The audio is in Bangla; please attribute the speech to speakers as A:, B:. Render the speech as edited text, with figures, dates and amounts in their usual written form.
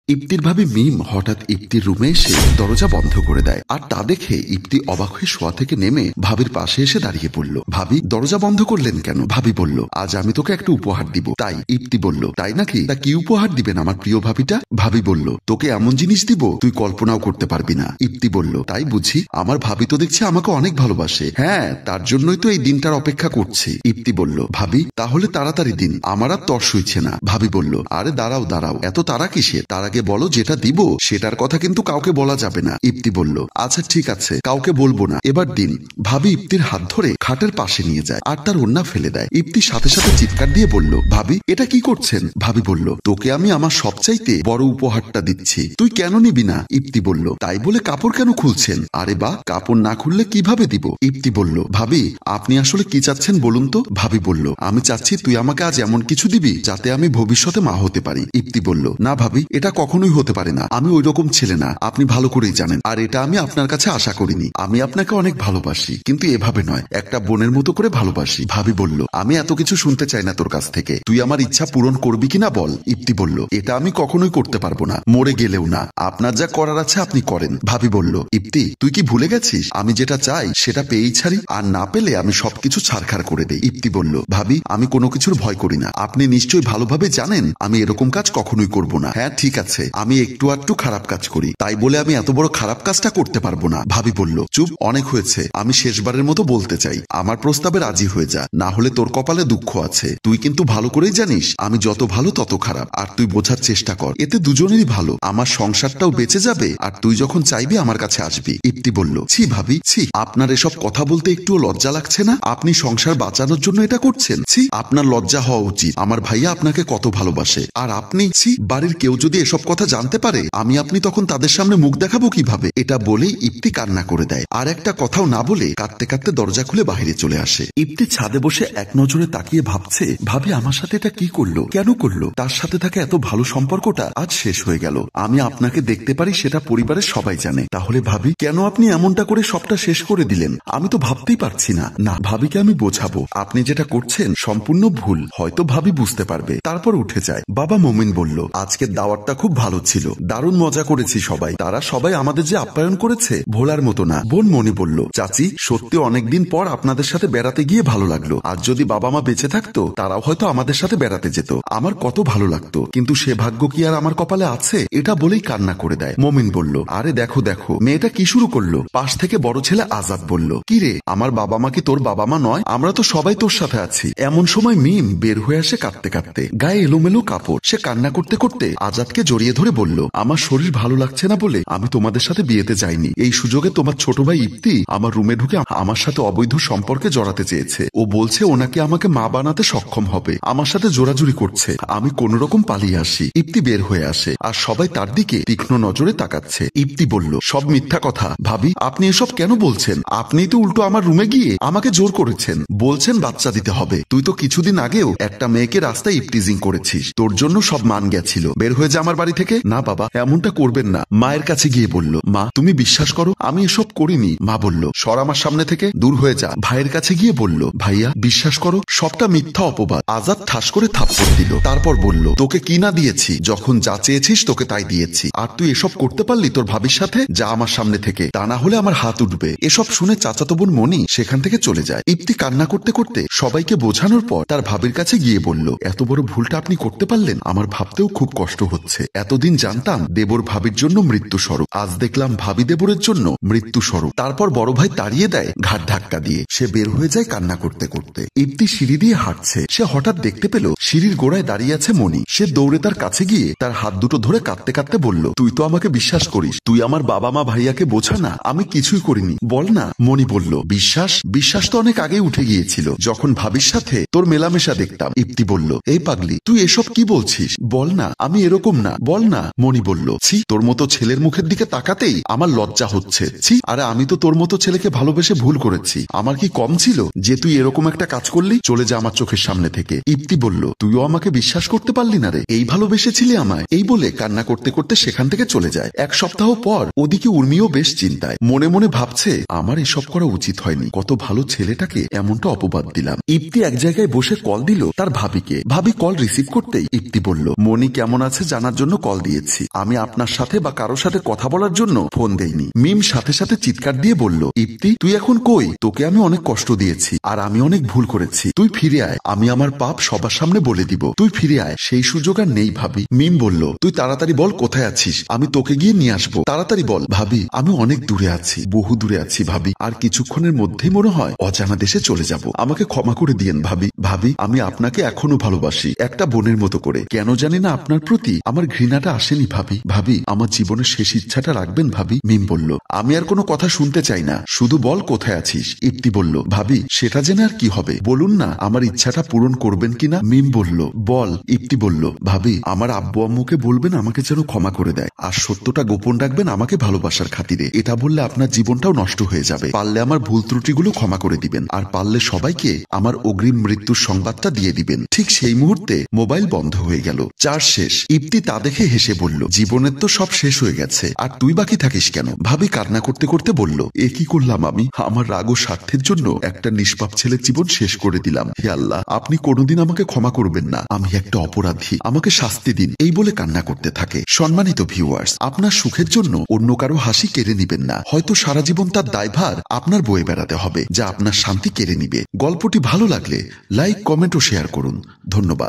A: ইপ্তির ভাবি মিম হঠাৎ ইপ্তির রুমে এসে দরজা বন্ধ করে দেয়। আর তা দেখে ইপ্তি অবাক হয়ে শোয়া থেকে নেমে ভাবির পাশে এসে দাঁড়িয়ে পড়ল। ভাবি, দরজা বন্ধ করলেন কেন? ভাবি বলল, আজ আমি তোকে একটা উপহার দিব। তাই? ইপ্তি বলল, তাই নাকি? তা কি উপহার দিবেন আমার প্রিয় ভাবিটা? ভাবি বলল, তোকে এমন জিনিস দিব তুই কল্পনাও করতে পারবি না। ইপ্তি বলল, তাই বুঝি? আমার ভাবি তো দেখছি আমাকে অনেক ভালোবাসে। হ্যাঁ, তার জন্যই তো এই দিনটার অপেক্ষা করছি। ইপ্তি বলল, ভাবি তাহলে তাড়াতাড়ি দিন, আমার আর তর সইছে না। ভাবি বলল, আরে দাঁড়াও দাঁড়াও, এত তারা কিসের? তার আগে বলো যেটা দিব সেটার কথা কিন্তু কাউকে বলা যাবে না। ইপ্তি বলল, আচ্ছা ঠিক আছে, কাউকে বলবো না, এবার দিন। ভাবি ইপ্তির হাত ধরে খাটের পাশে নিয়ে যায় আর তার ওড়না ফেলে দেয়। ইপ্তি সাথে সাথে চিৎকার দিয়ে বলল, ভাবি এটা কি করছেন? ভাবি বলল, তোকে আমি আমার সবচাইতে বড় উপহারটা দিচ্ছি, তুই কেন নিবি না? ইপ্তি বলল, তাই বলে কাপড় কেন খুলছেন? আরে বা, কাপড় না খুললে কিভাবে দিব? ইপ্তি বলল, ভাবি আপনি আসলে কি চাচ্ছেন বলুন তো? ভাবি বলল, আমি চাচ্ছি তুই আমাকে আজ এমন কিছু দিবি যাতে আমি ভবিষ্যতে মা হতে পারি। ইপ্তি বলল, না ভাবি, এটা কখনোই হতে পারে না, আমি ওই রকম ছেলে না, আপনি ভালো করেই জানেন। আর এটা আমি আপনার কাছে আশা করিনি। আমি আপনাকে অনেক ভালোবাসি, কিন্তু এভাবে নয়, একটা বোনের মতো করে ভালোবাসি। ভাবি বলল, আমি এত কিছু শুনতে চাই না তোর কাছ থেকে, তুই আমার ইচ্ছা পূরণ করবি কিনা বল। ইপ্তি বলল, এটা আমি কখনোই করতে পারবো না, মরে গেলেও না, আপনার যা করার আছে আপনি করেন। ভাবি বলল, ইপ্তি তুই কি ভুলে গেছিস আমি যেটা চাই সেটা পেয়েই ছাড়ি, আর না পেলে আমি সবকিছু ছাড়খাড় করে দেই। ইপ্তি বলল, ভাবি আমি কোনো কিছুর ভয় করি না, আপনি নিশ্চয়ই ভালোভাবে জানেন আমি এরকম কাজ কখনোই করব না। হ্যাঁ ঠিক আছে, আমি একটু আধটু খারাপ কাজ করি, তাই বলে আমি এত বড় খারাপ কাজটা করতে পারবো না। ভাবি বলল, চুপ, অনেক হয়েছে, আমি শেষবারের মতো বলতে চাই, আমার প্রস্তাবে রাজি হয়ে যা, না হলে তোর কপালে দুঃখ আছে। তুই কিন্তু ভালো করেই জানিস আমি যত ভালো তত খারাপ, আর তুই বোঝার চেষ্টা কর, এতে দুজনেরই ভালো, আমার সংসারটাও বেঁচে যাবে, আর তুই যখন চাইবি আমার কাছে আসবি। ইপ্তি বলল, ছি ভাবি ছি, আপনার এসব কথা বলতে একটুও লজ্জা লাগছে না? আপনি সংসার বাঁচানোর জন্য এটা করছেন? ছি, আপনার লজ্জা হওয়া উচিত, আমার ভাইয়া আপনাকে কত ভালোবাসে, আর আপনি ছি, বাড়ির কেউ যদি এসব কথা জানতে পারে আমি আপনি তখন তাদের সামনে মুখ দেখাবো কিভাবে? এটা বলেই ইপ্তি কান্না করে দেয়, আর একটা কথাও না বলে কাঁদতে কাঁদতে দরজা খুলে বাইরে চলে আসে। ইপ্তি ছাদে বসে এক নজরে তাকিয়ে ভাবছে, ভাবি আমার সাথে এটা কি করলো, কেন করলো? তার সাথে থাকা এত ভালো সম্পর্কটা আজ শেষ হয়ে গেল। আমি আপনাকে দেখতে পারি সেটা পরিবারের সবাই জানে, তাহলে ভাবি কেন আপনি এমনটা করে সবটা শেষ করে দিলেন? আমি তো ভাবতেই পারছি না। না, ভাবিকে আমি বোঝাবো আপনি যেটা করছেন সম্পূর্ণ ভুল, হয়তো ভাবি বুঝতে পারবে। তারপর উঠে যায়। বাবা মমিন বলল, আজকের দাওয়াতটা খুব ভালো ছিল, দারুণ মজা করেছি সবাই, তারা সবাই আমাদের যে আপ্যায়ন করেছে ভোলার মতো না। বোন মনি বলল, চাচি সত্যি অনেকদিন পর আপনাদের সাথে বেড়াতে গিয়ে ভালো লাগলো, আজ যদি বাবা মা বেঁচে থাকতো তারাও হয়তো আমাদের সাথে বেড়াতে যেত, আমার কত ভালো লাগতো, কিন্তু সে ভাগ্য কি আর আমার কপালে আছে? এটা বলেই কান্না করে দেয়। মমিন বলল, আরে দেখো দেখো মেয়েটা কি শুরু করলো। পাশ থেকে বড় ছেলে আজাদ বলল, কি রে আমার বাবা মা কি তোর বাবা মা নয়? আমরা তো সবাই তোর সাথে আছি। এমন সময় মিম বের হয়ে আসে কাঁদতে কাঁদতে, গায়ে এলোমেলো কাপড়। সে কান্না করতে করতে আজাদকে জড়িয়ে ধরে বলল, আমার শরীর ভালো লাগছে না বলে আমি তোমাদের সাথে বিয়েতে যাইনি, এই সুযোগে তোমার ছোট ভাই ইপ্তি আমার রুমে ঢুকে আমার সাথে অবৈধ সম্পর্কে জড়াতে চেয়েছে। ও বলছে ওনাকে আমাকে মা বানাতে সক্ষম হবে, আমার সাথে জোরাজুরি করছে, আমি কোন রকম পালিয়ে আসি। ইপ্তি বের হয়ে আসে আর সবাই তার দিকে তীক্ষ্ণ নজরে তাকাচ্ছে। ইপ্তি বলল, সব মিথ্যা কথা ভাবি, আপনি এসব কেন বলছেন? আপনিই তো উল্টো আমার রুমে গিয়ে আমাকে জোর করেছেন, বলছেন বাচ্চা দিতে হবে। তুই তো কিছুদিন আগেও একটা মেয়েকে রাস্তায় ইপটিজিং করেছিস, তোর জন্য সব মান গেছিল, বের হয়ে যা আমার বাড়ি থেকে। না বাবা, এমনটা করবেন না। মায়ের কাছে গিয়ে বলল, মা তুমি বিশ্বাস করো আমি এসব করিনি। মা বলল, সর আমার সামনে থেকে, দূর হয়ে যা। ভাইয়ের কাছে গিয়ে বলল, ভাইয়া বিশ্বাস করো সবটা মিথ্যা অপবাদ। আজাদ ঠাস করে থাপ্পড় দিল, তারপর বলল, তোকে কি না দিয়েছি? যখন যা চেয়েছিস তোকে তাই দিয়েছি, আর তুই এসব করতে পারলি তোর ভাবির সাথে? যা আমার সামনে থেকে, তা না হলে আমার হাত উঠবে। এসব শুনে চাচাতো বোন মনি সেখান থেকে চলে যায়। ইপ্তি কান্না করতে করতে সবাইকে বোঝানোর পর তার ভাবির কাছে গিয়ে বলল, এত বড় ভুলটা আপনি করতে পারলেন, আমার ভাবতেও খুব কষ্ট হচ্ছে। এতদিন জানতাম দেবর ভাবির জন্য মৃত্যু স্বরূপ, আজ দেখলাম ভাবি দেবরের জন্য মৃত্যু স্বরূপ। তারপর বড় ভাই তাড়িয়ে দেয় ঘাট ধাক্কা দিয়ে, সে বের হয়ে যায় কান্না করতে করতে। ইপ্তি সিঁড়ি দিয়ে হাঁটছে, সে হঠাৎ দেখতে পেল সিঁড়ির গোড়ায় দাঁড়িয়ে আছে মনি। সে দৌড়ে তার কাছে গিয়ে তার হাত দুটো ধরে কাঁদতে কাঁদতে বলল, তুই তো আমাকে বিশ্বাস করিস, তুই আমার বাবা মা ভাইয়াকে বোঝা না, আমি কিছুই করিনি, বল না। মনি বলল, বিশ্বাস বিশ্বাস তো অনেক আগে উঠে গিয়েছিল, যখন ভাবির সাথে তোর মেলামেশা দেখতাম। ইপ্তি বলল, এই পাগলি তুই এসব কি বলছিস, বল না আমি এরকম না, বল না। মনি বলল, ছি, তোর মতো ছেলের মুখের দিকে তাকাতেই আমার লজ্জা হচ্ছে। ছি, আরে আমি তো তোর মতো ছেলেকে ভালোবেসে ভুল করেছি, আমার কি কম ছিল যে তুই এরকম একটা কাজ করলি? চলে যা আমার চোখের সামনে থেকে। ইপ্তি বলল, তুইও আমাকে বিশ্বাস করতে পারলি না রে, এই ভালোবেসেছিলি আমায়? এই বলে কান্না করতে করতে সেখান থেকে চলে যায়। এক সপ্তাহ পর ওদিকে উর্মিও বেশ চিন্তায়, মনে মনে ভাবছে আমার এসব করা উচিত হয়নি, কত ভালো ছেলেটাকে এমনটা অপবাদ দিলাম। ইপ্তি এক জায়গায় বসে কল দিল তার ভাবিকে। ভাবি কল রিসিভ করতেই ইপ্তি বলল, মনি কেমন আছে জানার জন্য কল দিয়েছি, আমি আপনার সাথে বা কারোর সাথে কথা বলার জন্য ফোন দেইনি। মিম সাথে সাথে চিৎকার দিয়ে বলল, ইপ্তি তুই এখন কই? তোকে আমি অনেক কষ্ট দিয়েছি আর আমি অনেক ভুল করেছি, তুই ফিরে আয়, আমি আমার পাপ সবার সামনে বলে দিব, তুই ফিরে আয়। সেই সুযোগ আর নেই ভাবি। মিম বলল, তুই তাড়াতাড়ি বল কোথায় আছিস, আমি তোকে গিয়ে নিয়ে আসবো, তাড়াতাড়ি বল। ভাবি, আমি অনেক দূরে আছি, বহু দূরে আছি ভাবি, আর কিছুক্ষণের মধ্যেই মনে হয় অজানা দেশে চলে যাব, আমাকে ক্ষমা করে দিয়েন ভাবি। ভাবি, আমি আপনাকে এখনো ভালোবাসি, একটা বোনের মতো করে। কেন জানি না আপনার প্রতি আমার ঘৃণাটা আসেনি ভাবি। ভাবি, আমার জীবনের শেষ ইচ্ছাটা রাখবেন ভাবি। মিম বলল, আমি আর কোনো কথা শুনতে চাই না, শুধু বল কোথায় আছিস। ইপ্তি বলল, ভাবি সেটা জেনে আর কি হবে, বলুন না আমার ইচ্ছাটা পূরণ করবেন কিনা। মিম বলল, বল। ইপ্তি বলল, ভাবি আমার আব্বু আম্মুকে বলবেন আমাকে যেন ক্ষমা করে দেয়, আর সত্যটা গোপন রাখবেন আমাকে ভালোবাসার খাতিরে। এটা বললে আপনার জীবনটাও নষ্ট হয়ে যাবে, পারলে আমার ভুল ত্রুটিগুলো ক্ষমা করে দিবেন, আর পারলে সবাইকে আমার অগ্রিম মৃত্যুর সংবাদটা দিয়ে দিবেন। ঠিক সেই মুহূর্তে মোবাইল বন্ধ হয়ে গেল, চার্জ শেষ। ইপ্তি তা দেখে হেসে বলল, জীবনের তো সব শেষ হয়ে গেছে, আর তুই বাকি থাকিস কেন? ভাবি কান্না করতে করতে বলল, এ কি করলাম আমি? আমার রাগ ও স্বার্থের জন্য একটা নিষ্পাপ ছেলের জীবন শেষ করে দিলাম। হে আল্লাহ, আপনি কোনোদিন আমাকে ক্ষমা করবেন না, আমি একটা অপরাধী, আমাকে শাস্তি দিন। এই বলে কান্না করতে থাকে। সম্মানিত ভিউয়ার্স, আপনার সুখের জন্য অন্য কারো হাসি কেড়ে নিবেন না, হয়তো সারা জীবন তার দায়ভার আপনার বয়ে বেড়াতে হবে, যা আপনার শান্তি কেড়ে নিবে। গল্পটি ভালো লাগলে লাইক, কমেন্ট ও শেয়ার করুন। ধন্যবাদ।